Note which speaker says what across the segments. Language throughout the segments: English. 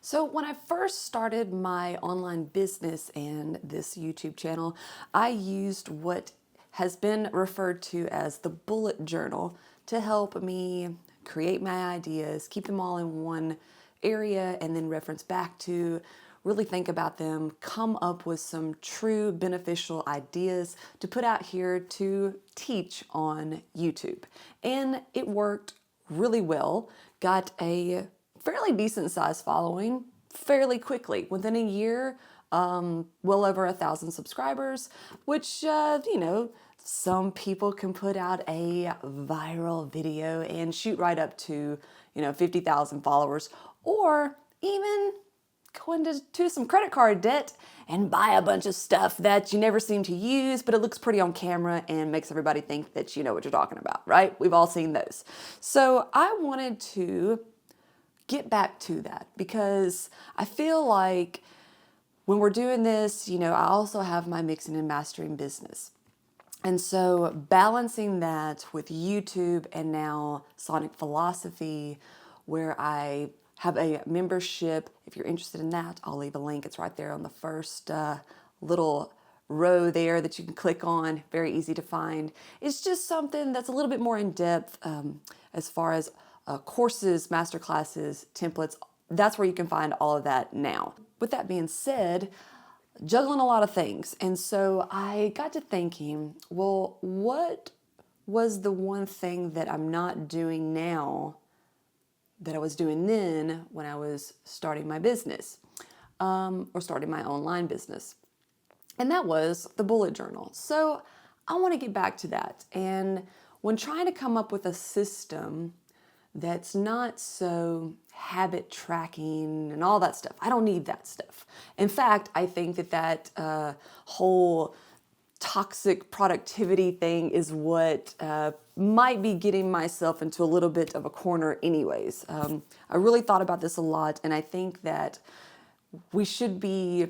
Speaker 1: So when I first started my online business and this YouTube channel, I used what has been referred to as the bullet journal to help me create my ideas, keep them all in one area, and then reference back to, really think about them, come up with some true beneficial ideas to put out here to teach on YouTube. And it worked really well, got a fairly decent sized following fairly quickly. Within a year, well over 1,000 subscribers, which, some people can put out a viral video and shoot right up to, 50,000 followers, or even go into some credit card debt and buy a bunch of stuff that you never seem to use, but it looks pretty on camera and makes everybody think that you know what you're talking about, right? We've all seen those. So I wanted to get back to that because I feel like when we're doing this, I also have my mixing and mastering business. And so balancing that with YouTube and now Sonic Philosophy, where I have a membership. If you're interested in that, I'll leave a link. It's right there on the first little row there that you can click on. Very easy to find. It's just something that's a little bit more in depth as far as courses, master classes, templates. That's where you can find all of that now. With that being said, juggling a lot of things. And so I got to thinking, well, what was the one thing that I'm not doing now that I was doing then when I was starting my business or starting my online business? And that was the bullet journal. So I want to get back to that. And when trying to come up with a system that's not so habit tracking and all that stuff, I don't need that stuff. In fact, I think that whole toxic productivity thing is what might be getting myself into a little bit of a corner anyways. I really thought about this a lot, and I think that we should be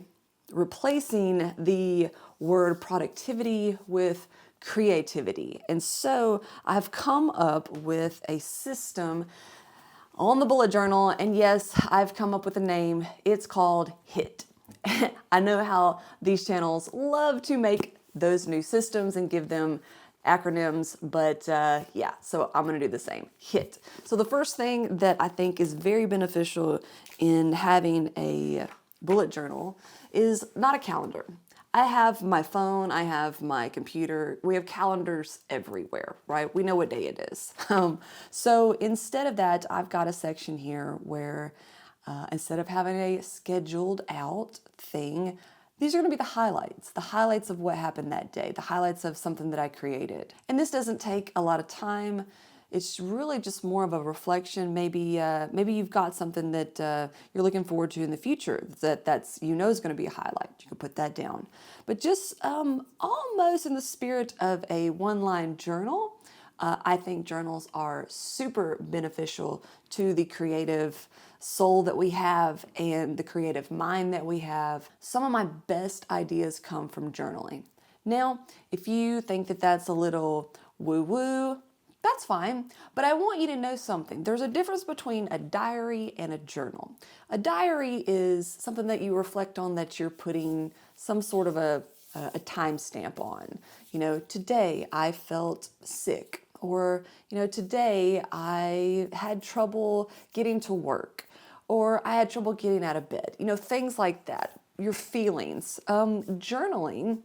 Speaker 1: replacing the word productivity with creativity. And so I've come up with a system on the bullet journal, and yes, I've come up with a name. It's called HIT. I know how these channels love to make those new systems and give them acronyms, but yeah, so I'm gonna do the same, HIT. So the first thing that I think is very beneficial in having a bullet journal is not a calendar. I have my phone, I have my computer, we have calendars everywhere, right? We know what day it is. So instead of that, I've got a section here where instead of having a scheduled out thing, these are going to be the highlights of what happened that day, the highlights of something that I created. And this doesn't take a lot of time. It's really just more of a reflection. Maybe you've got something that you're looking forward to in the future that's is going to be a highlight. You can put that down. But just almost in the spirit of a one-line journal, I think journals are super beneficial to the creative soul that we have and the creative mind that we have. Some of my best ideas come from journaling. Now, if you think that that's a little woo-woo, that's fine, but I want you to know something. There's a difference between a diary and a journal. A diary is something that you reflect on, that you're putting some sort of a timestamp on. Today I felt sick, or, today I had trouble getting to work, or I had trouble getting out of bed. Things like that, your feelings. Journaling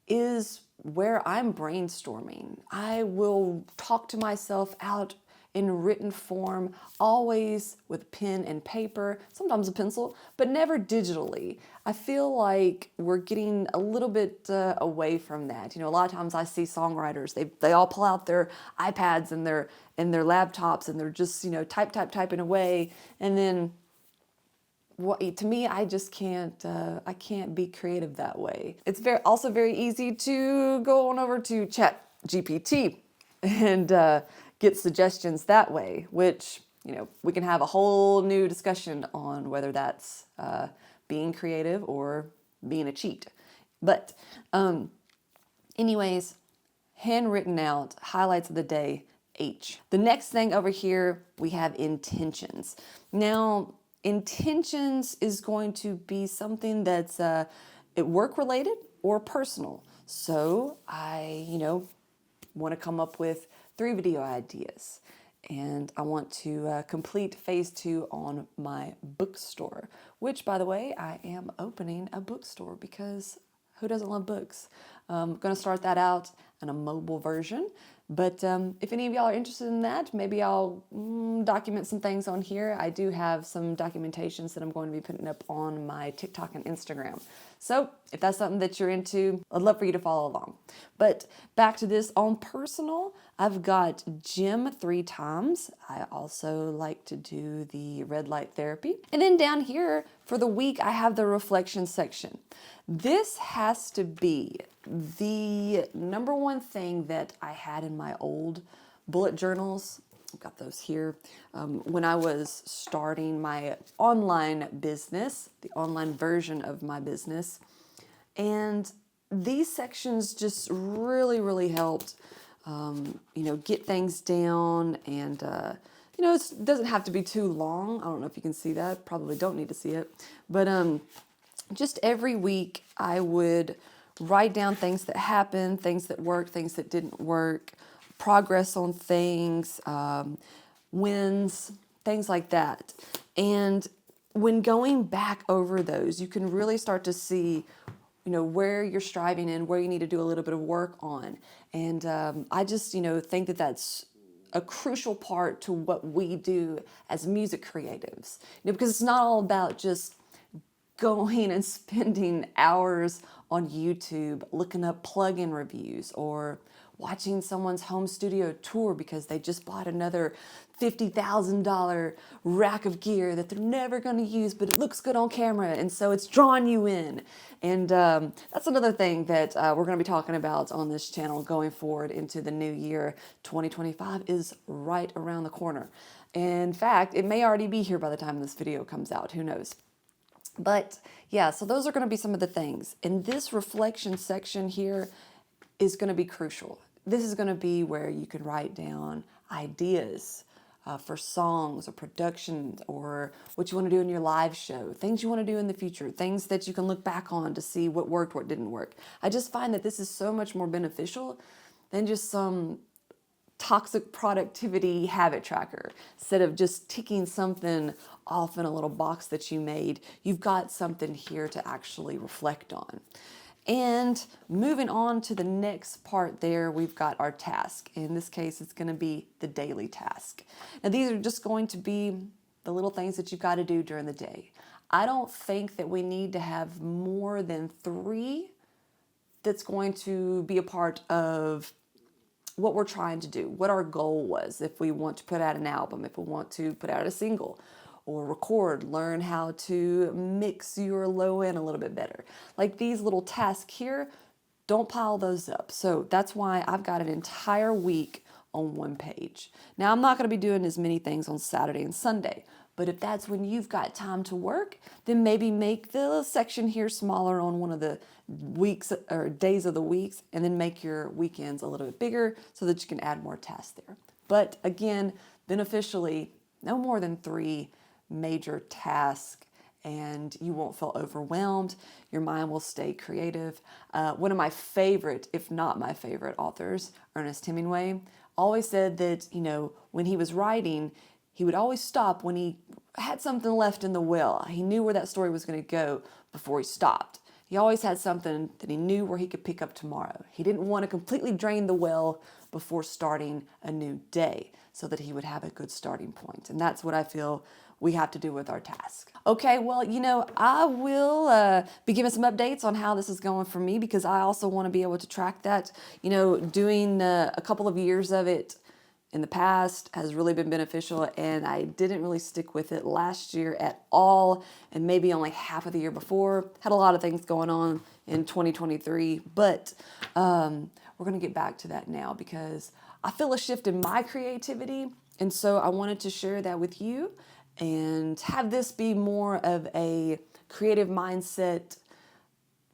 Speaker 1: is where I'm brainstorming. I will talk to myself out in written form, always with pen and paper, sometimes a pencil, but never digitally. I feel like we're getting a little bit away from that. A lot of times I see songwriters, they all pull out their iPads and their laptops, and they're just, typing away, and then to me, I just can't. I can't be creative that way. It's also very easy to go on over to Chat GPT and get suggestions that way. Which we can have a whole new discussion on whether that's being creative or being a cheat. But anyways, handwritten out highlights of the day. H. The next thing over here, we have intentions. Now, intentions is going to be something that's work related or personal. So I, want to come up with 3 video ideas. And I want to complete phase 2 on my bookstore, which, by the way, I am opening a bookstore because who doesn't love books? I'm going to start that out in a mobile version. But if any of y'all are interested in that, maybe I'll document some things on here. I do have some documentations that I'm going to be putting up on my TikTok and Instagram. So if that's something that you're into, I'd love for you to follow along. But back to this on personal, I've got gym 3 times. I also like to do the red light therapy. And then down here for the week, I have the reflection section. This has to be the number one thing that I had in my old bullet journals. I've got those here. When I was starting my online business, the online version of my business. And these sections just really, really helped, get things down. And, it doesn't have to be too long. I don't know if you can see that. Probably don't need to see it. But just every week I would write down things that happened, things that worked, things that didn't work, progress on things, wins, things like that. And when going back over those, you can really start to see, where you're striving and where you need to do a little bit of work on. And I just, think that that's a crucial part to what we do as music creatives, because it's not all about just going and spending hours on YouTube looking up plugin reviews or watching someone's home studio tour because they just bought another $50,000 rack of gear that they're never going to use, but it looks good on camera, and so it's drawing you in. And that's another thing that we're going to be talking about on this channel going forward into the new year. 2025 is right around the corner. In fact, it may already be here by the time this video comes out. Who knows? But yeah, so those are going to be some of the things. And this reflection section here is going to be crucial. This is going to be where you can write down ideas for songs or productions or what you want to do in your live show, things you want to do in the future, things that you can look back on to see what worked, what didn't work. I just find that this is so much more beneficial than just some toxic productivity habit tracker. Instead of just ticking something off in a little box that you made, you've got something here to actually reflect on. And moving on to the next part there, we've got our task. In this case, it's going to be the daily task. Now, these are just going to be the little things that you've got to do during the day. I don't think that we need to have more than 3 that's going to be a part of what we're trying to do, what our goal was, if we want to put out an album, if we want to put out a single or record, learn how to mix your low end a little bit better. Like these little tasks here, don't pile those up. So that's why I've got an entire week on one page. Now, I'm not going to be doing as many things on Saturday and Sunday, but if that's when you've got time to work, then maybe make the section here smaller on one of the weeks or days of the weeks, and then make your weekends a little bit bigger so that you can add more tasks there. But again, beneficially, no more than 3 major tasks, and you won't feel overwhelmed. Your mind will stay creative. One of my favorite, if not my favorite authors, Ernest Hemingway, always said that, when he was writing, he would always stop when he had something left in the well. He knew where that story was going to go before he stopped. He always had something that he knew where he could pick up tomorrow. He didn't want to completely drain the well before starting a new day so that he would have a good starting point. And that's what I feel we have to do with our task. Okay, well, I will be giving some updates on how this is going for me, because I also want to be able to track that. Doing a couple of years of it in the past has really been beneficial, and I didn't really stick with it last year at all, and maybe only half of the year before. Had a lot of things going on in 2023, but we're going to get back to that now because I feel a shift in my creativity, and so I wanted to share that with you and have this be more of a creative mindset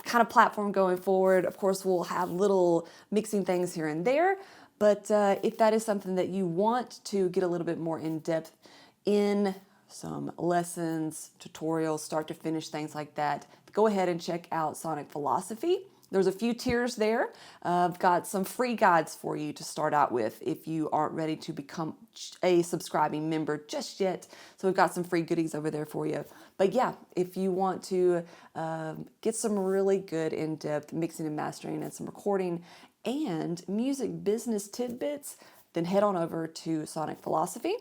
Speaker 1: kind of platform going forward. Of course, we'll have little mixing things here and there, but if that is something that you want to get a little bit more in depth in some lessons, tutorials, start to finish, things like that, go ahead and check out Sonic Philosophy. There's a few tiers there. I've got some free guides for you to start out with if you aren't ready to become a subscribing member just yet. So we've got some free goodies over there for you. But yeah, if you want to get some really good in-depth mixing and mastering and some recording and music business tidbits, then head on over to Sonic Philosophy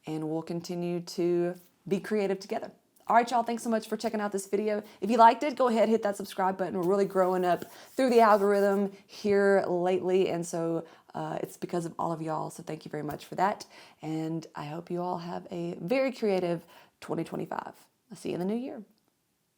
Speaker 1: and we'll continue to be creative together. All right, y'all, thanks so much for checking out this video. If you liked it, go ahead, hit that subscribe button. We're really growing up through the algorithm here lately, and so it's because of all of y'all, so thank you very much for that. And I hope you all have a very creative 2025. I'll see you in the new year.